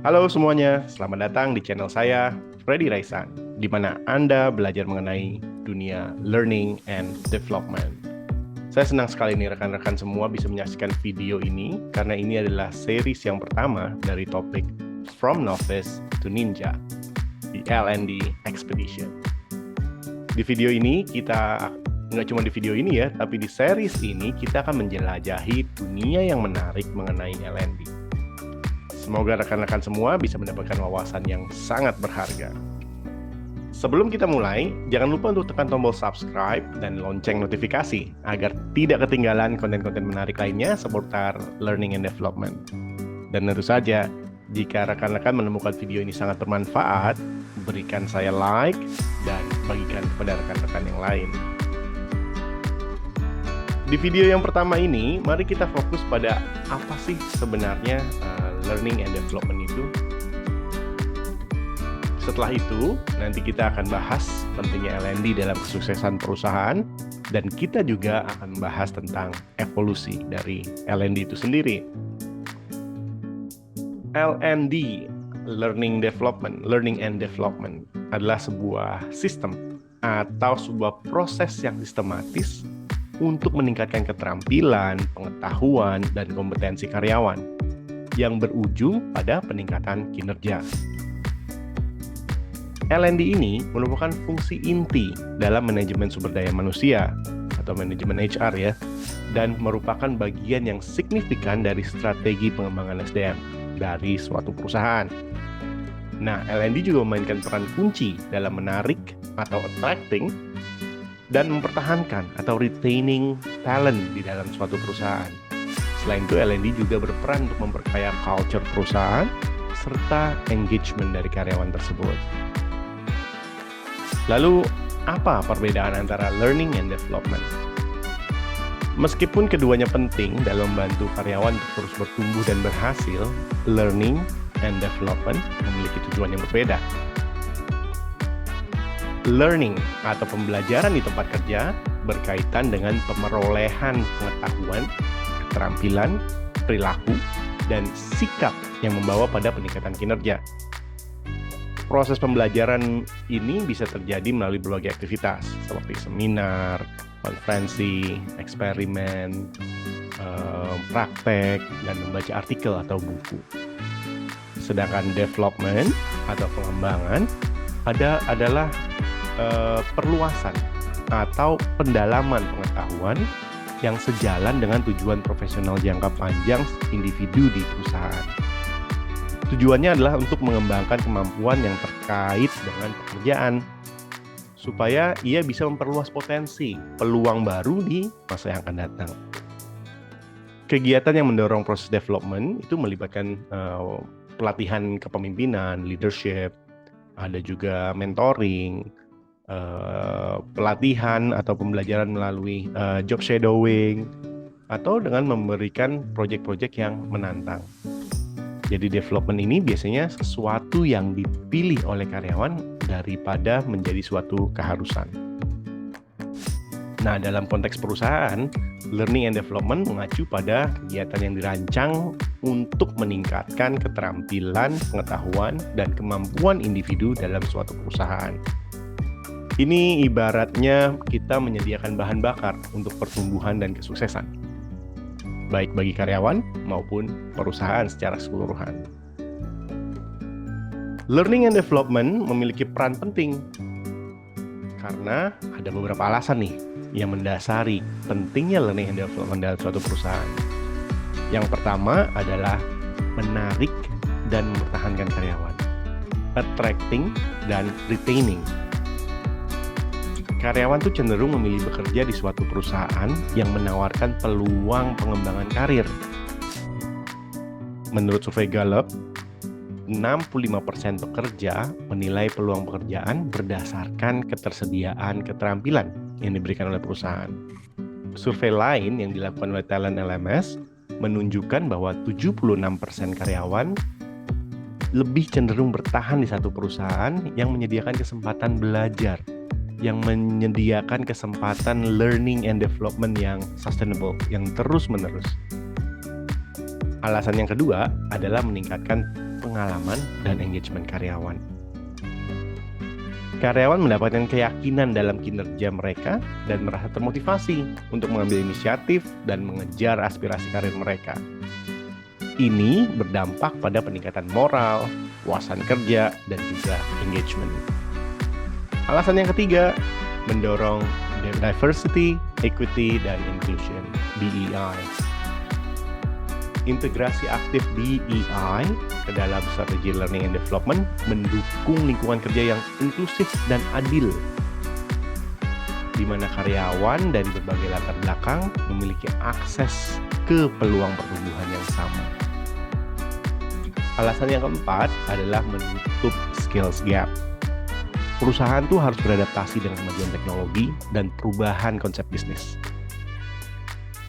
Halo semuanya, selamat datang di channel saya, Freddy Raisan, di mana Anda belajar mengenai dunia learning and development. Saya senang sekali nih rekan-rekan semua bisa menyaksikan video ini, karena ini adalah series yang pertama dari topik From Novice to Ninja, di L&D Expedition. Di video ini nggak cuma di video ini ya, tapi di series ini kita akan menjelajahi dunia yang menarik mengenai L&D. Semoga rekan-rekan semua bisa mendapatkan wawasan yang sangat berharga. Sebelum kita mulai, jangan lupa untuk tekan tombol subscribe dan lonceng notifikasi agar tidak ketinggalan konten-konten menarik lainnya seputar learning and development. Dan tentu saja, jika rekan-rekan menemukan video ini sangat bermanfaat, berikan saya like dan bagikan kepada rekan-rekan yang lain. Di video yang pertama ini, mari kita fokus pada apa sih sebenarnya learning and development itu. Setelah itu, nanti kita akan bahas pentingnya L&D dalam kesuksesan perusahaan, dan kita juga akan membahas tentang evolusi dari L&D itu sendiri. L&D, learning and development, adalah sebuah sistem atau sebuah proses yang sistematis untuk meningkatkan keterampilan, pengetahuan, dan kompetensi karyawan yang berujung pada peningkatan kinerja. L&D ini merupakan fungsi inti dalam manajemen sumber daya manusia atau manajemen HR ya, dan merupakan bagian yang signifikan dari strategi pengembangan SDM dari suatu perusahaan. Nah, L&D juga memainkan peran kunci dalam menarik atau attracting dan mempertahankan atau retaining talent di dalam suatu perusahaan. Selain itu, L&D juga berperan untuk memperkaya culture perusahaan serta engagement dari karyawan tersebut. Lalu, apa perbedaan antara learning and development? Meskipun keduanya penting dalam membantu karyawan untuk terus bertumbuh dan berhasil, learning and development memiliki tujuan yang berbeda. Learning atau pembelajaran di tempat kerja berkaitan dengan pemerolehan pengetahuan, keterampilan, perilaku, dan sikap yang membawa pada peningkatan kinerja. Proses pembelajaran ini bisa terjadi melalui berbagai aktivitas seperti seminar, konferensi, eksperimen, praktek, dan membaca artikel atau buku. Sedangkan development atau pengembangan adalah perluasan atau pendalaman pengetahuan yang sejalan dengan tujuan profesional jangka panjang individu di perusahaan. Tujuannya adalah untuk mengembangkan kemampuan yang terkait dengan pekerjaan, supaya ia bisa memperluas potensi peluang baru di masa yang akan datang. Kegiatan yang mendorong proses development itu melibatkan pelatihan kepemimpinan, leadership, ada juga mentoring, pelatihan atau pembelajaran melalui job shadowing, atau dengan memberikan proyek-proyek yang menantang. Jadi development ini biasanya sesuatu yang dipilih oleh karyawan daripada menjadi suatu keharusan. Nah, dalam konteks perusahaan, learning and development mengacu pada kegiatan yang dirancang untuk meningkatkan keterampilan, pengetahuan, dan kemampuan individu dalam suatu perusahaan. Ini ibaratnya kita menyediakan bahan bakar untuk pertumbuhan dan kesuksesan, baik bagi karyawan maupun perusahaan secara keseluruhan. Learning and development memiliki peran penting karena ada beberapa alasan nih yang mendasari pentingnya learning and development dalam suatu perusahaan. Yang pertama adalah menarik dan mempertahankan karyawan, attracting dan retaining. Karyawan tuh cenderung memilih bekerja di suatu perusahaan yang menawarkan peluang pengembangan karir. Menurut survei Gallup, 65% pekerja menilai peluang pekerjaan berdasarkan ketersediaan keterampilan yang diberikan oleh perusahaan. Survei lain yang dilakukan oleh Talent LMS menunjukkan bahwa 76% karyawan lebih cenderung bertahan di satu perusahaan yang menyediakan kesempatan belajar, yang menyediakan kesempatan learning and development yang sustainable, yang terus-menerus. Alasan yang kedua adalah meningkatkan pengalaman dan engagement karyawan. Karyawan mendapatkan keyakinan dalam kinerja mereka dan merasa termotivasi untuk mengambil inisiatif dan mengejar aspirasi karir mereka. Ini berdampak pada peningkatan moral, puasan kerja, dan juga engagement. Alasan yang ketiga, mendorong diversity, equity, dan inclusion, DEI. Integrasi aktif DEI ke dalam strategi learning and development mendukung lingkungan kerja yang inklusif dan adil, di mana karyawan dari berbagai latar belakang memiliki akses ke peluang pertumbuhan yang sama. Alasan yang keempat adalah menutup skills gap. Perusahaan tuh harus beradaptasi dengan kemajuan teknologi dan perubahan konsep bisnis.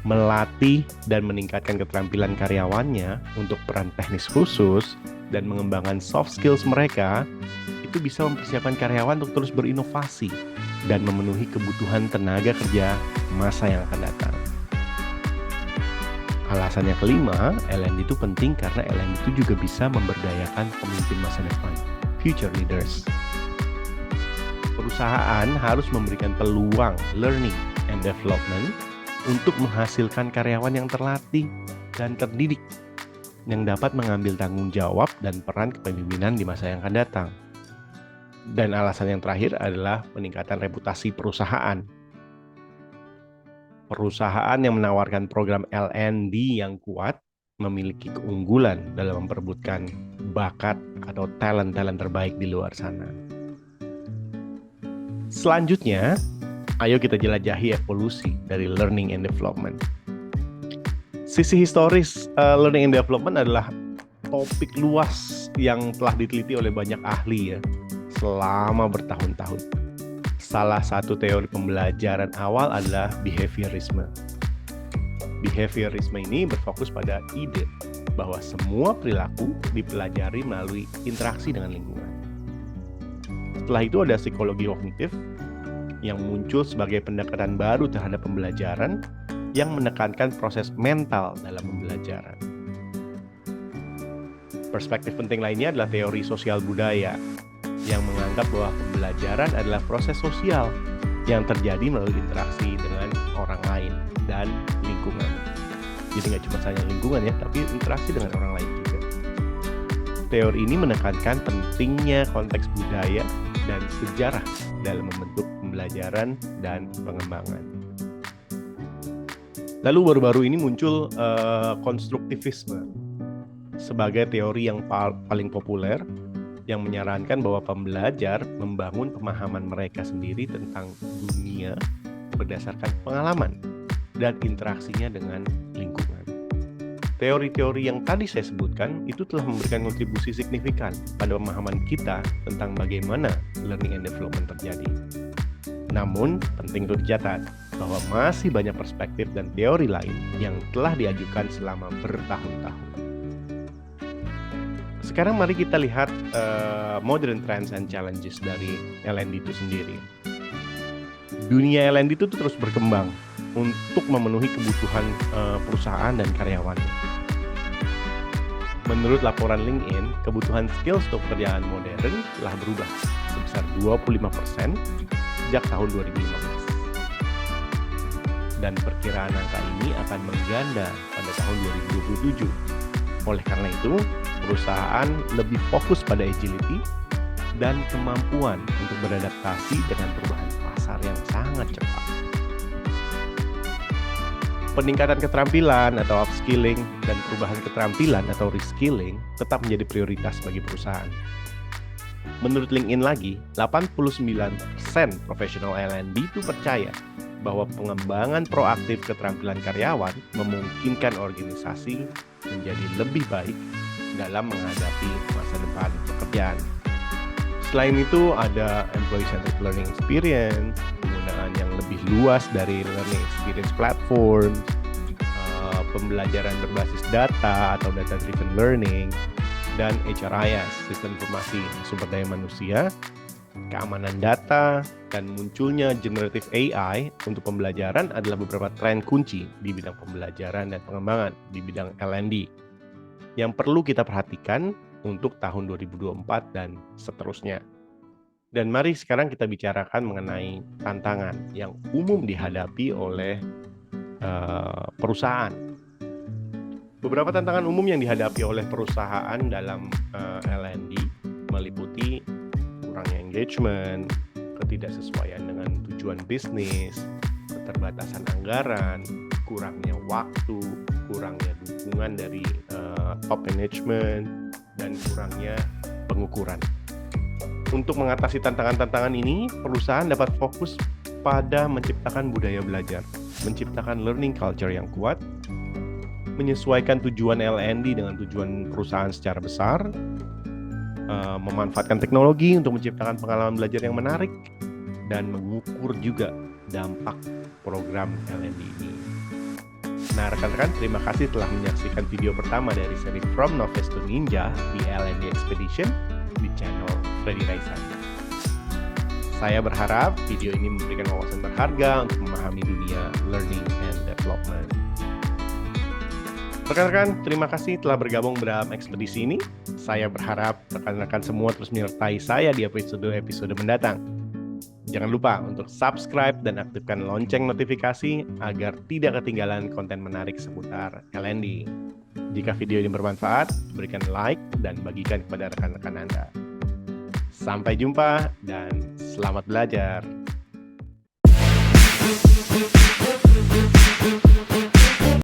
Melatih dan meningkatkan keterampilan karyawannya untuk peran teknis khusus dan mengembangkan soft skills mereka itu bisa mempersiapkan karyawan untuk terus berinovasi dan memenuhi kebutuhan tenaga kerja masa yang akan datang. Alasan yang kelima, L&D itu penting karena L&D itu juga bisa memberdayakan pemimpin masa depan, future leaders. Perusahaan harus memberikan peluang learning and development untuk menghasilkan karyawan yang terlatih dan terdidik, yang dapat mengambil tanggung jawab dan peran kepemimpinan di masa yang akan datang. Dan alasan yang terakhir adalah peningkatan reputasi perusahaan. Perusahaan yang menawarkan program L&D yang kuat memiliki keunggulan dalam memperebutkan bakat atau talent-talent terbaik di luar sana. Selanjutnya, ayo kita jelajahi evolusi dari learning and development. Sisi historis learning and development adalah topik luas yang telah diteliti oleh banyak ahli ya, selama bertahun-tahun. Salah satu teori pembelajaran awal adalah behaviorisme. Behaviorisme ini berfokus pada ide bahwa semua perilaku dipelajari melalui interaksi dengan lingkungan. Setelah itu ada psikologi kognitif yang muncul sebagai pendekatan baru terhadap pembelajaran yang menekankan proses mental dalam pembelajaran. Perspektif penting lainnya adalah teori sosial budaya yang menganggap bahwa pembelajaran adalah proses sosial yang terjadi melalui interaksi dengan orang lain dan lingkungan. Jadi nggak cuma saja lingkungan ya, tapi interaksi dengan orang lain juga. Teori ini menekankan pentingnya konteks budaya dan sejarah dalam membentuk pembelajaran dan pengembangan. Lalu baru-baru ini muncul konstruktivisme sebagai teori yang paling populer yang menyarankan bahwa pembelajar membangun pemahaman mereka sendiri tentang dunia berdasarkan pengalaman dan interaksinya dengan lingkungan. Teori-teori yang tadi saya sebutkan itu telah memberikan kontribusi signifikan pada pemahaman kita tentang bagaimana learning and development terjadi. Namun, penting untuk dicatat bahwa masih banyak perspektif dan teori lain yang telah diajukan selama bertahun-tahun. Sekarang mari kita lihat modern trends and challenges dari L&D itu sendiri. Dunia L&D itu terus berkembang untuk memenuhi kebutuhan perusahaan dan karyawannya. Menurut laporan LinkedIn, kebutuhan skills untuk pekerjaan modern telah berubah sebesar 25% sejak tahun 2015. Dan perkiraan angka ini akan mengganda pada tahun 2027. Oleh karena itu, perusahaan lebih fokus pada agility dan kemampuan untuk beradaptasi dengan perubahan pasar yang sangat cepat. Peningkatan keterampilan atau upskilling dan perubahan keterampilan atau reskilling tetap menjadi prioritas bagi perusahaan. Menurut LinkedIn lagi, 89% profesional L&D itu percaya bahwa pengembangan proaktif keterampilan karyawan memungkinkan organisasi menjadi lebih baik dalam menghadapi masa depan pekerjaan. Selain itu, ada employee-centered learning experience, penggunaan yang lebih luas dari learning experience platform, pembelajaran berbasis data atau data-driven learning, dan HRIS, sistem informasi sumber daya manusia, keamanan data, dan munculnya generative AI untuk pembelajaran adalah beberapa tren kunci di bidang pembelajaran dan pengembangan di bidang L&D. Yang perlu kita perhatikan untuk tahun 2024 dan seterusnya. Dan mari sekarang kita bicarakan mengenai tantangan yang umum dihadapi oleh perusahaan. Beberapa tantangan umum yang dihadapi oleh perusahaan dalam L&D meliputi kurangnya engagement, ketidaksesuaian dengan tujuan bisnis, keterbatasan anggaran, kurangnya waktu, kurangnya dukungan dari top management, dan kurangnya pengukuran. Untuk mengatasi tantangan-tantangan ini, perusahaan dapat fokus pada menciptakan budaya belajar, menciptakan learning culture yang kuat, menyesuaikan tujuan L&D dengan tujuan perusahaan secara besar, memanfaatkan teknologi untuk menciptakan pengalaman belajar yang menarik, dan mengukur juga dampak program L&D ini. Nah, rekan-rekan, terima kasih telah menyaksikan video pertama dari seri From Novice to Ninja di L&D Expedition di channel Freddy Raisan. Saya berharap video ini memberikan wawasan berharga untuk memahami dunia learning and development. Rekan-rekan, terima kasih telah bergabung dalam ekspedisi ini. Saya berharap rekan-rekan semua terus menyertai saya di episode-episode mendatang. Jangan lupa untuk subscribe dan aktifkan lonceng notifikasi agar tidak ketinggalan konten menarik seputar L&D. Jika video ini bermanfaat, berikan like dan bagikan kepada rekan-rekan Anda. Sampai jumpa dan selamat belajar.